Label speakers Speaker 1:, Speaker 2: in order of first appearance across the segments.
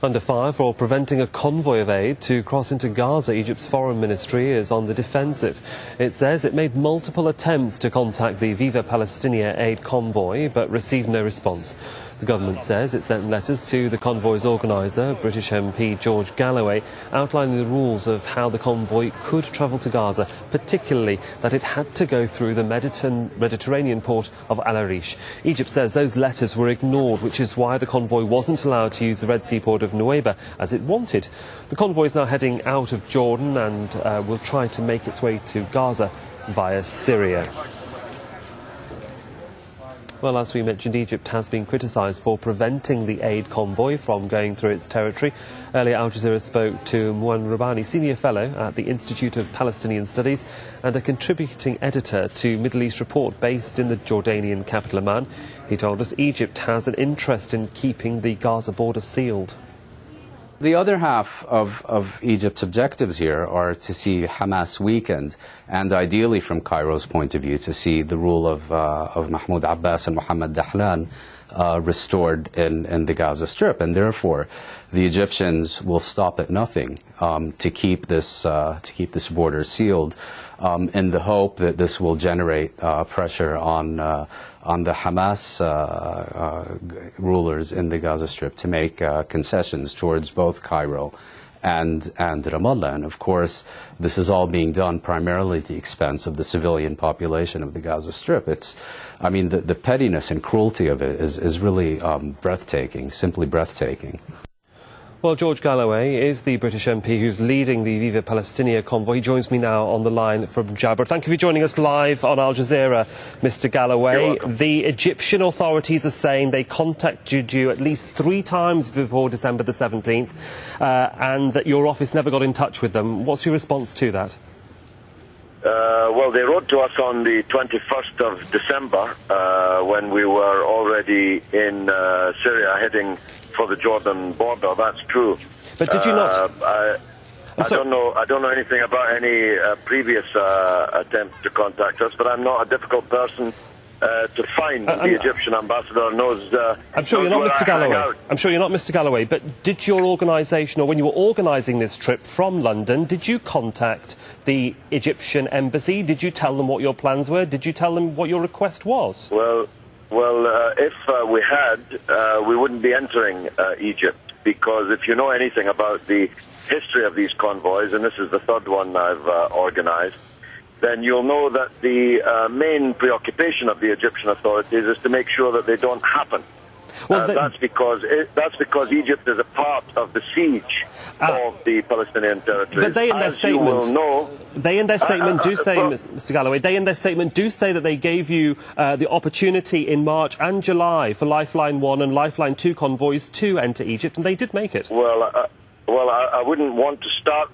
Speaker 1: Under fire for preventing a convoy of aid to cross into Gaza, Egypt's foreign ministry is on the defensive. It says it made multiple attempts to contact the Viva Palestina aid convoy but received no response. The government says it sent letters to the convoy's organiser, British MP George Galloway, outlining the rules of how the convoy could travel to Gaza, particularly that it had to go through the Mediterranean port of El-Arish. Egypt says those letters were ignored, which is why the convoy wasn't allowed to use the Red Sea port of Nuweiba as it wanted. The convoy is now heading out of Jordan and will try to make its way to Gaza via Syria. Well, as we mentioned, Egypt has been criticised for preventing the aid convoy from going through its territory. Earlier, Al Jazeera spoke to Mouin, senior fellow at the Institute of Palestinian Studies and a contributing editor to Middle East Report based in the Jordanian capital Amman. He told us Egypt has an interest in keeping the Gaza border sealed.
Speaker 2: The other half of Egypt's objectives here are to see Hamas weakened, and ideally, from Cairo's point of view, to see the rule of Mahmoud Abbas and Mohammed Dahlan restored in the Gaza Strip, and therefore the Egyptians will stop at nothing to keep this border sealed, in the hope that this will generate pressure on the Hamas rulers in the Gaza Strip to make concessions towards both Cairo and Ramallah. And of course, this is all being done primarily at the expense of the civilian population of the Gaza Strip. I mean, the pettiness and cruelty of it is really breathtaking, simply breathtaking.
Speaker 1: Well, George Galloway is the British MP who's leading the Viva Palestina Convoy. He joins me now on the line from Jaber. Thank you for joining us live on Al Jazeera, Mr. Galloway. The Egyptian authorities are saying they contacted you at least 3 times before December the 17th and that your office never got in touch with them. What's your response to that?
Speaker 3: Well, they wrote to us on the 21st of December when we were already in Syria heading for the Jordan border. That's true.
Speaker 1: But did you not?
Speaker 3: I don't know anything about any previous attempts to contact us, but I'm not a difficult person to find. The Egyptian ambassador knows.
Speaker 1: I'm sure you're not Mr. Galloway. I'm sure you're not Mr. Galloway. But did your organisation, or when you were organising this trip from London, did you contact the Egyptian embassy? Did you tell them what your plans were? Did you tell them what your request was?
Speaker 3: Well, if we had, we wouldn't be entering Egypt, because if you know anything about the history of these convoys, and this is the 3rd one I've organised, then you'll know that the main preoccupation of the Egyptian authorities is to make sure that they don't happen. Well, that's because Egypt is a part of the siege of the Palestinian territories.
Speaker 1: But they, in their statement, do say, Mr. Galloway, they in their statement do say that they gave you the opportunity in March and July for Lifeline 1 and Lifeline 2 convoys to enter Egypt, and they did make it.
Speaker 3: Well, I wouldn't want to start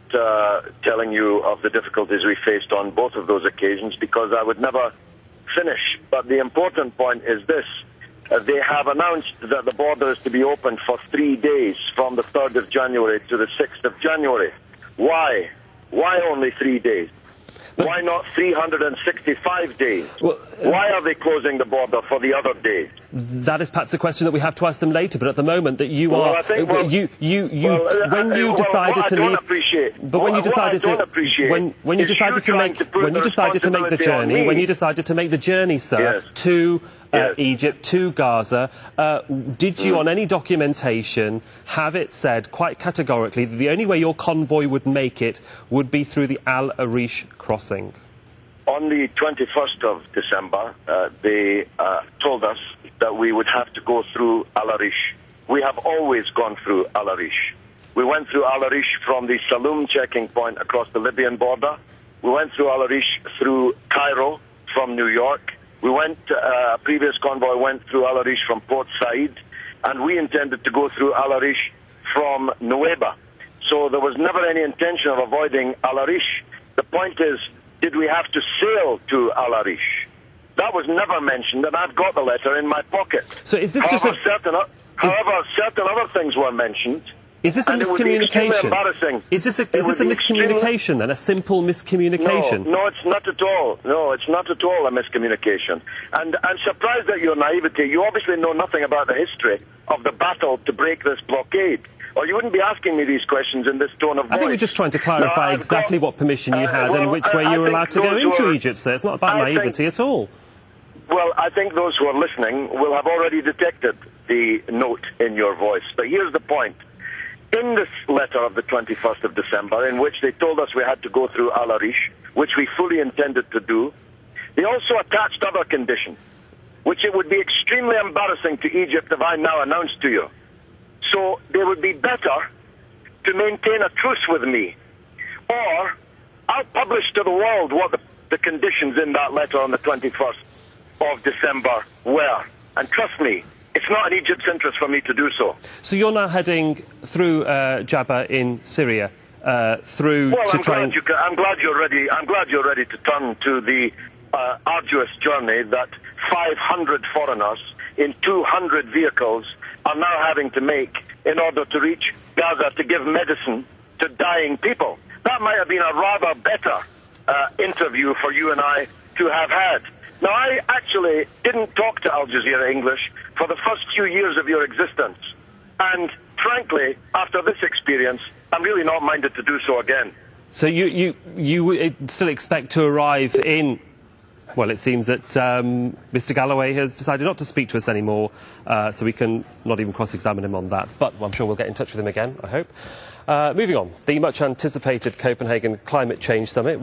Speaker 3: telling you of the difficulties we faced on both of those occasions, because I would never finish. But the important point is this. They have announced that the border is to be opened for 3 days, from the 3rd of January to the 6th of January. Why? Why only 3 days? Why not 365 days? Well, why are they closing the border for the other days?
Speaker 1: That is perhaps a question that we have to ask them later. But at the moment, that you are, when you decided to leave, but when you decided to make the journey, sir,
Speaker 3: yes.
Speaker 1: to Egypt, to Gaza, did you, on any documentation, have it said quite categorically that the only way your convoy would make it would be through the El-Arish crossing?
Speaker 3: On the 21st of December, they told us that we would have to go through El-Arish. We have always gone through El-Arish. We went through El-Arish from the Saloum checking point across the Libyan border. We went through El-Arish through Cairo from New York. A previous convoy went through El-Arish from Port Said, and we intended to go through El-Arish from Nuweiba. So there was never any intention of avoiding El-Arish. The point is, did we have to sail to El-Arish? That was never mentioned, and I've got the letter in my pocket.
Speaker 1: So is this
Speaker 3: certain other things were mentioned.
Speaker 1: Is this a miscommunication? Is this a miscommunication then? A simple miscommunication?
Speaker 3: No, it's not at all. No, it's not at all a miscommunication. And I'm surprised at your naivety. You obviously know nothing about the history of the battle to break this blockade. or you wouldn't be asking me these questions in this tone of voice.
Speaker 1: I think we're just trying to clarify exactly what permission you had and which way you were allowed to go into Egypt, sir. It's not about naivety at all.
Speaker 3: Well, I think those who are listening will have already detected the note in your voice. But here's the point. In this letter of the 21st of December, in which they told us we had to go through El-Arish, which we fully intended to do, they also attached other conditions, which it would be extremely embarrassing to Egypt if I now announced to you. So they would be better to maintain a truce with me, or I'll publish to the world what the conditions in that letter on the 21st of December were. And trust me, it's not in Egypt's interest for me to do so.
Speaker 1: So you're now heading through Jaber in Syria, I'm glad you're ready. I'm glad you're ready to turn to the arduous journey that 500 foreigners in 200 vehicles are now having to make in order to reach Gaza to give medicine to dying people. That might have been a rather better interview for you and I to have had. Now, I actually didn't talk to Al Jazeera English for the first few years of your existence. And frankly, after this experience, I'm really not minded to do so again. So you still expect to arrive in... Well, it seems that Mr. Galloway has decided not to speak to us anymore, so we can not even cross-examine him on that. But I'm sure we'll get in touch with him again, I hope. Moving on, the much-anticipated Copenhagen Climate Change Summit